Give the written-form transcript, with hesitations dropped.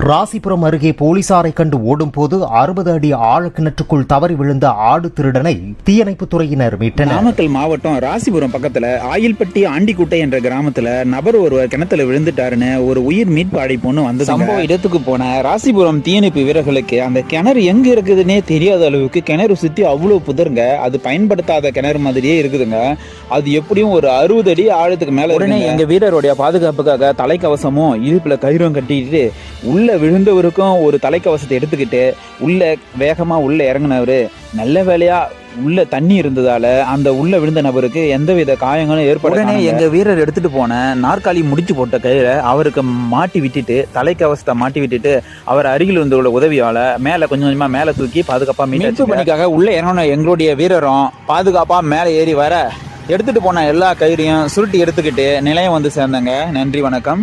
ராசிபுரம் அருகே போலீசாரை கண்டு ஓடும்போது 60 அடி ஆழக்கிணற்றுக்குள் தவறி விழுந்த ஆடு திருடனை தீயணைப்புத் துறையினர் மீட்டனர். நாமக்கல் மாவட்டம் ராசிபுரம் பக்கத்துல ஆயில்பட்டி ஆண்டிக்குட்டை என்ற கிராமத்துல நபர் ஒருவர் கிணத்துல விழுந்துட்டாருன்னு ஒரு உயிர் மீட்பு அழைப்புன்னு வந்து சம்பவ இடத்துக்கு போன ராசிபுரம் தீயணைப்பு வீரர்களுக்கு அந்த கிணறு எங்க இருக்குதுன்னே தெரியாத அளவுக்கு கிணறு சுத்தி அவ்வளவு புதருங்க. அது பயன்படுத்தாத கிணறு மாதிரியே இருக்குதுங்க. அது எப்படியும் ஒரு 60 அடி ஆழத்துக்கு மேல. உடனே எங்க வீரருடைய பாதுகாப்புக்காக தலைக்கவசமும் இடுப்புல கயிறும் கட்டிட்டு உள்ள விழுந்தவருக்கும் ஒரு தலைக்கவசத்தை எடுத்துக்கிட்டு உள்ள வேகமா உள்ள இறங்கினவரு. நல்ல வேலையா உள்ள தண்ணி இருந்ததால அந்த உள்ள விழுந்த நபருக்கு எந்தவித காயங்களும் ஏற்படனே எங்க வீரர் எடுத்துட்டு போன நாற்காலி முடிச்சு போட்ட கயிறை அவருக்கு மாட்டி விட்டுட்டு தலைக்கவசத்தை மாட்டி விட்டுட்டு அவர் அருகில் இருந்த உதவியால மேல கொஞ்சம் கொஞ்சமா மேல தூக்கி பாதுகாப்பா மீட்பு பணிக்காக உள்ள இறங்கின எங்களுடைய வீரரும் பாதுகாப்பா மேல ஏறி வர எடுத்துட்டு போன எல்லா கயிறையும் சுருட்டி எடுத்துக்கிட்டு நிலையம் வந்து சேர்ந்தாங்க. நன்றி, வணக்கம்.